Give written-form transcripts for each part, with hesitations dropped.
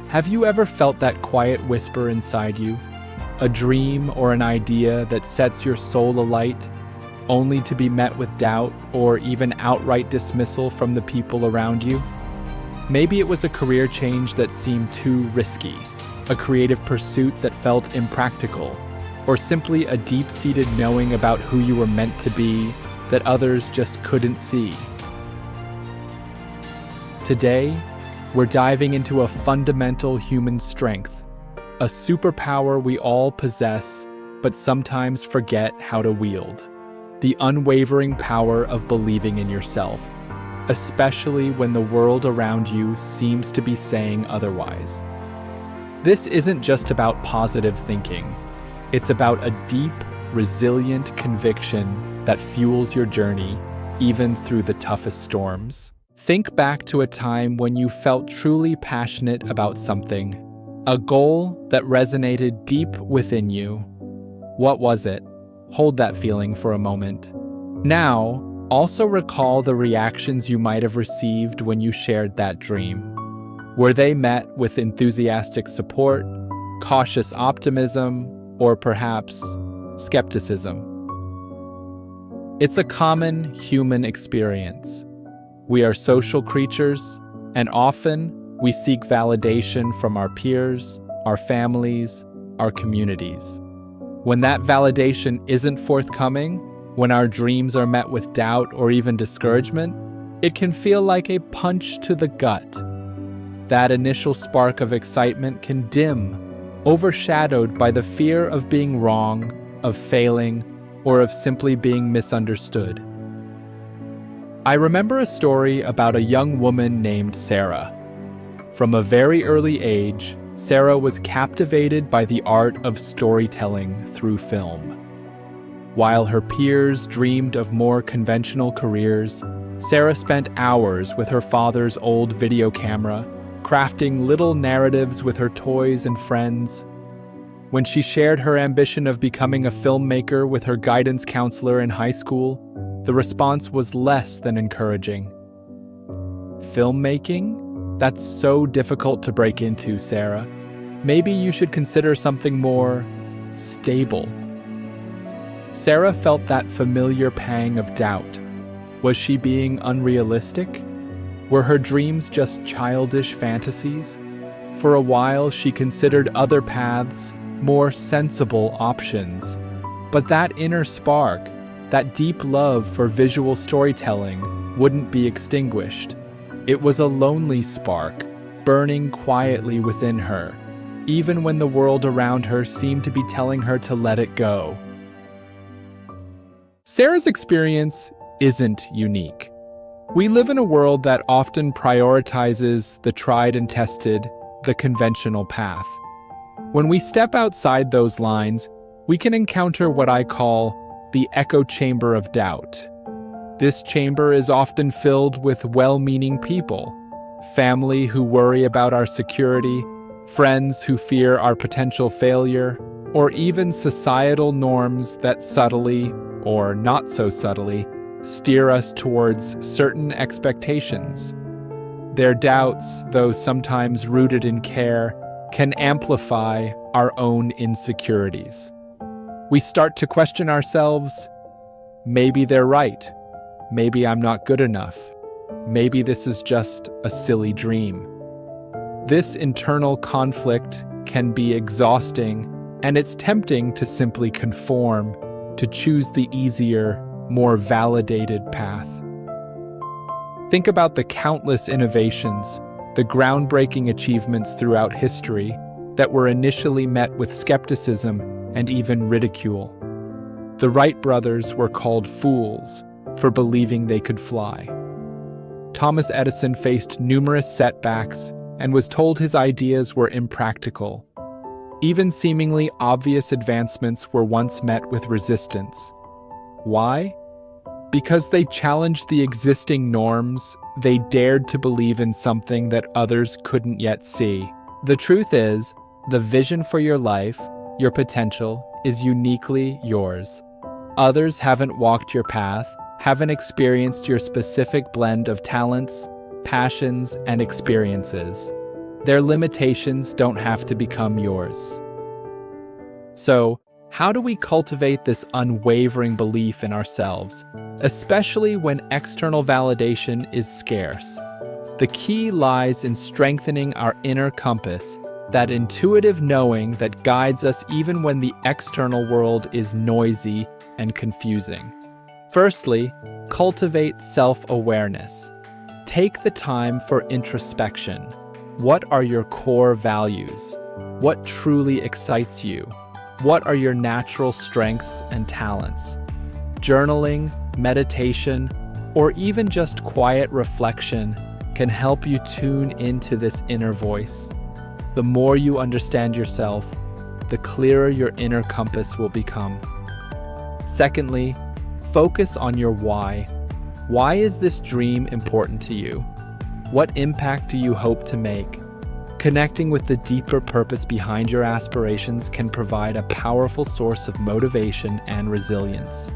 Have you ever felt that quiet whisper inside you? A dream or an idea that sets your soul alight, only to be met with doubt or even outright dismissal from the people around you? Maybe it was a career change that seemed too risky, a creative pursuit that felt impractical, or simply a deep-seated knowing about who you were meant to be that others just couldn't see. Today, we're diving into a fundamental human strength, a superpower we all possess but sometimes forget how to wield: the unwavering power of believing in yourself, especially when the world around you seems to be saying otherwise. This isn't just about positive thinking. It's about a deep, resilient conviction that fuels your journey, even through the toughest storms. Think back to a time when you felt truly passionate about something, a goal that resonated deep within you. What was it? Hold that feeling for a moment. Now, also recall the reactions you might have received when you shared that dream. Were they met with enthusiastic support, cautious optimism, or perhaps skepticism? It's a common human experience. We are social creatures, and often we seek validation from our peers, our families, our communities. When that validation isn't forthcoming, when our dreams are met with doubt or even discouragement, it can feel like a punch to the gut. That initial spark of excitement can dim, overshadowed by the fear of being wrong, of failing, or of simply being misunderstood. I remember a story about a young woman named Sarah. From a very early age, Sarah was captivated by the art of storytelling through film. While her peers dreamed of more conventional careers, Sarah spent hours with her father's old video camera, crafting little narratives with her toys and friends. When she shared her ambition of becoming a filmmaker with her guidance counselor in high school, the response was less than encouraging. Filmmaking? That's so difficult to break into, Sarah. Maybe you should consider something more stable. Sarah felt that familiar pang of doubt. Was she being unrealistic? Were her dreams just childish fantasies? For a while, she considered other paths, more sensible options. But that inner spark, that deep love for visual storytelling, wouldn't be extinguished. It was a lonely spark, burning quietly within her, even when the world around her seemed to be telling her to let it go. Sarah's experience isn't unique. We live in a world that often prioritizes the tried and tested, the conventional path. When we step outside those lines, we can encounter what I call the echo chamber of doubt. This chamber is often filled with well-meaning people, family who worry about our security, friends who fear our potential failure, or even societal norms that subtly, or not so subtly, steer us towards certain expectations. Their doubts, though sometimes rooted in care, can amplify our own insecurities. We start to question ourselves. Maybe they're right. Maybe I'm not good enough. Maybe this is just a silly dream. This internal conflict can be exhausting, and it's tempting to simply conform, to choose the easier, more validated path. Think about the countless innovations, the groundbreaking achievements throughout history that were initially met with skepticism and even ridicule. The Wright brothers were called fools for believing they could fly. Thomas Edison faced numerous setbacks and was told his ideas were impractical. Even seemingly obvious advancements were once met with resistance. Why? Because they challenged the existing norms, they dared to believe in something that others couldn't yet see. The truth is, the vision for your life, your potential, is uniquely yours. Others haven't walked your path, haven't experienced your specific blend of talents, passions, and experiences. Their limitations don't have to become yours. So, how do we cultivate this unwavering belief in ourselves, especially when external validation is scarce? The key lies in strengthening our inner compass, that intuitive knowing that guides us even when the external world is noisy and confusing. Firstly, cultivate self-awareness. Take the time for introspection. What are your core values? What truly excites you? What are your natural strengths and talents? Journaling, meditation, or even just quiet reflection can help you tune into this inner voice. The more you understand yourself, the clearer your inner compass will become. Secondly, focus on your why. Why is this dream important to you? What impact do you hope to make? Connecting with the deeper purpose behind your aspirations can provide a powerful source of motivation and resilience.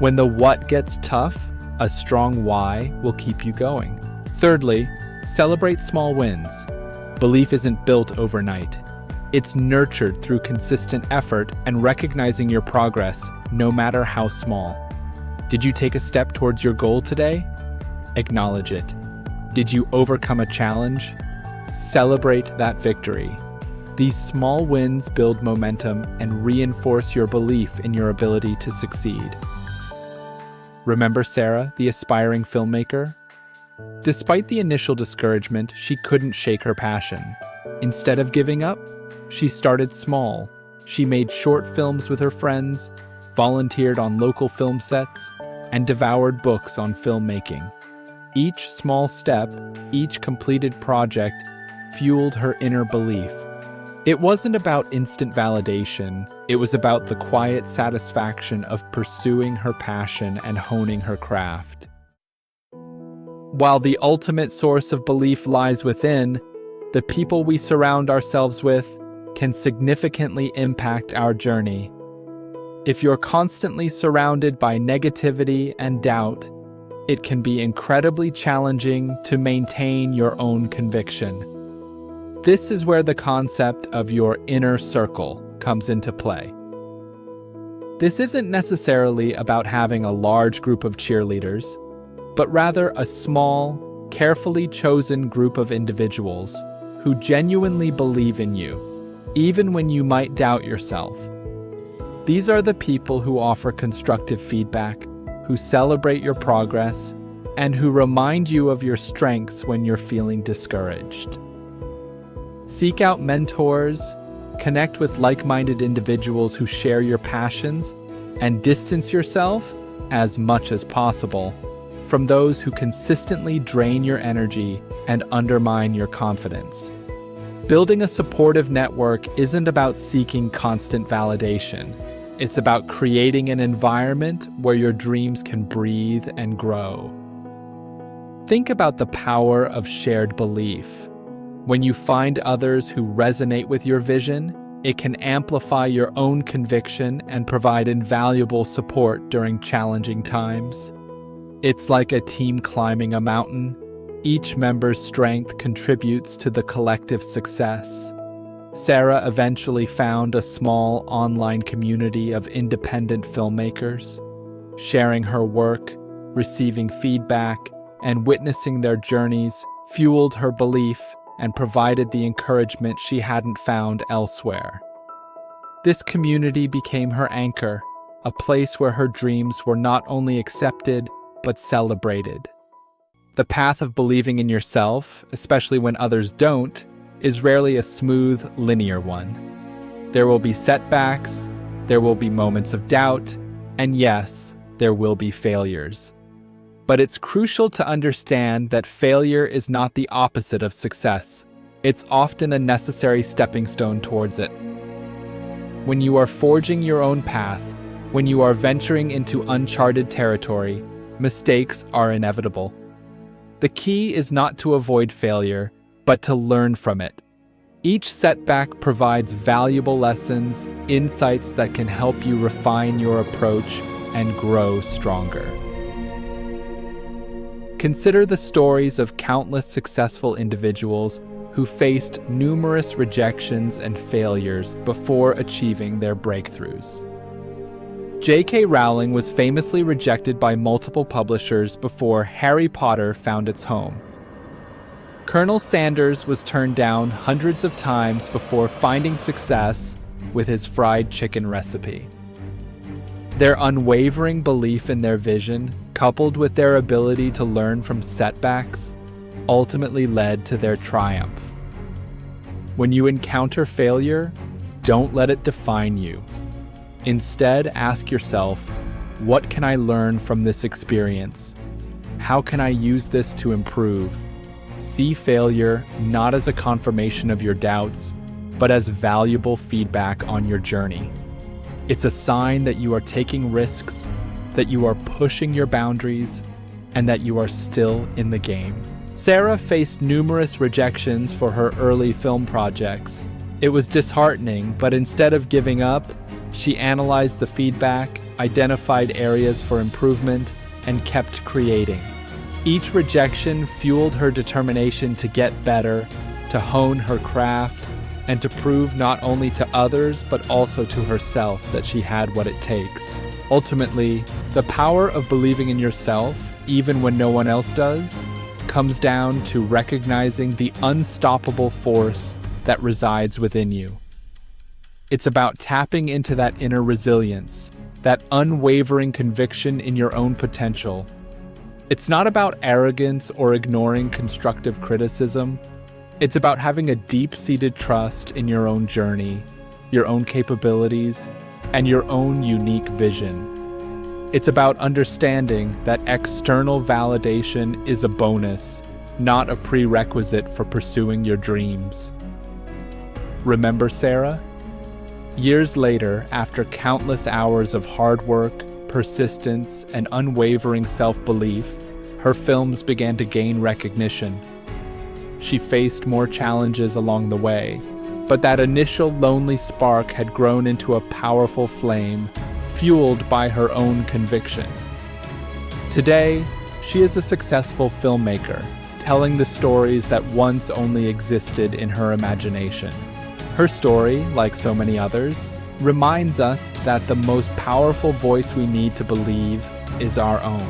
When the what gets tough, a strong why will keep you going. Thirdly, celebrate small wins. Belief isn't built overnight. It's nurtured through consistent effort and recognizing your progress, no matter how small. Did you take a step towards your goal today? Acknowledge it. Did you overcome a challenge? Celebrate that victory. These small wins build momentum and reinforce your belief in your ability to succeed. Remember Sarah, the aspiring filmmaker? Despite the initial discouragement, she couldn't shake her passion. Instead of giving up, she started small. She made short films with her friends, volunteered on local film sets, and devoured books on filmmaking. Each small step, each completed project, fueled her inner belief. It wasn't about instant validation, it was about the quiet satisfaction of pursuing her passion and honing her craft. While the ultimate source of belief lies within, the people we surround ourselves with can significantly impact our journey. If you're constantly surrounded by negativity and doubt, it can be incredibly challenging to maintain your own conviction. This is where the concept of your inner circle comes into play. This isn't necessarily about having a large group of cheerleaders, but rather a small, carefully chosen group of individuals who genuinely believe in you, even when you might doubt yourself. These are the people who offer constructive feedback, who celebrate your progress, and who remind you of your strengths when you're feeling discouraged. Seek out mentors, connect with like-minded individuals who share your passions, and distance yourself, as much as possible, from those who consistently drain your energy and undermine your confidence. Building a supportive network isn't about seeking constant validation. It's about creating an environment where your dreams can breathe and grow. Think about the power of shared belief. When you find others who resonate with your vision, it can amplify your own conviction and provide invaluable support during challenging times. It's like a team climbing a mountain. Each member's strength contributes to the collective success. Sarah eventually found a small online community of independent filmmakers. Sharing her work, receiving feedback, and witnessing their journeys fueled her belief and provided the encouragement she hadn't found elsewhere. This community became her anchor, a place where her dreams were not only accepted, but celebrated. The path of believing in yourself, especially when others don't, is rarely a smooth, linear one. There will be setbacks, there will be moments of doubt, and yes, there will be failures. But it's crucial to understand that failure is not the opposite of success. It's often a necessary stepping stone towards it. When you are forging your own path, when you are venturing into uncharted territory, mistakes are inevitable. The key is not to avoid failure, but to learn from it. Each setback provides valuable lessons, insights that can help you refine your approach and grow stronger. Consider the stories of countless successful individuals who faced numerous rejections and failures before achieving their breakthroughs. J.K. Rowling was famously rejected by multiple publishers before Harry Potter found its home. Colonel Sanders was turned down hundreds of times before finding success with his fried chicken recipe. Their unwavering belief in their vision, coupled with their ability to learn from setbacks, ultimately led to their triumph. When you encounter failure, don't let it define you. Instead, ask yourself, what can I learn from this experience? How can I use this to improve? See failure not as a confirmation of your doubts, but as valuable feedback on your journey. It's a sign that you are taking risks, that you are pushing your boundaries, and that you are still in the game. Sarah faced numerous rejections for her early film projects. It was disheartening, but instead of giving up, she analyzed the feedback, identified areas for improvement, and kept creating. Each rejection fueled her determination to get better, to hone her craft, and to prove not only to others but also to herself that she had what it takes. Ultimately, the power of believing in yourself, even when no one else does, comes down to recognizing the unstoppable force that resides within you. It's about tapping into that inner resilience, that unwavering conviction in your own potential. It's not about arrogance or ignoring constructive criticism. It's about having a deep-seated trust in your own journey, your own capabilities, and your own unique vision. It's about understanding that external validation is a bonus, not a prerequisite for pursuing your dreams. Remember Sarah? Years later, after countless hours of hard work, persistence, and unwavering self-belief, her films began to gain recognition. She faced more challenges along the way, but that initial lonely spark had grown into a powerful flame, fueled by her own conviction. Today, she is a successful filmmaker, telling the stories that once only existed in her imagination. Her story, like so many others, reminds us that the most powerful voice we need to believe is our own.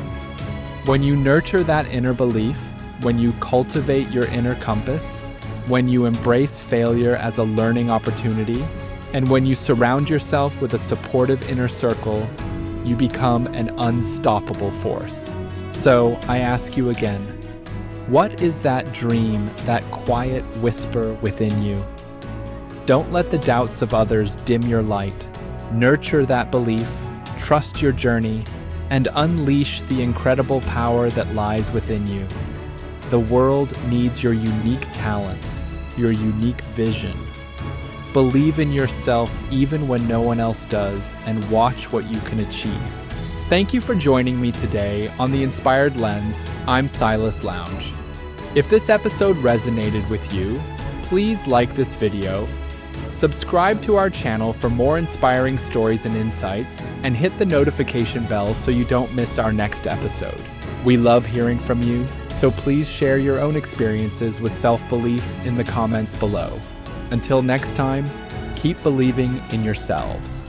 When you nurture that inner belief, when you cultivate your inner compass, when you embrace failure as a learning opportunity, and when you surround yourself with a supportive inner circle, you become an unstoppable force. So I ask you again, what is that dream, that quiet whisper within you? Don't let the doubts of others dim your light. Nurture that belief, trust your journey, and unleash the incredible power that lies within you. The world needs your unique talents, your unique vision. Believe in yourself even when no one else does, and watch what you can achieve. Thank you for joining me today on The Inspired Lens. I'm Silas Lounge. If this episode resonated with you, please like this video, subscribe to our channel for more inspiring stories and insights, and hit the notification bell so you don't miss our next episode. We love hearing from you, so please share your own experiences with self-belief in the comments below. Until next time, keep believing in yourselves.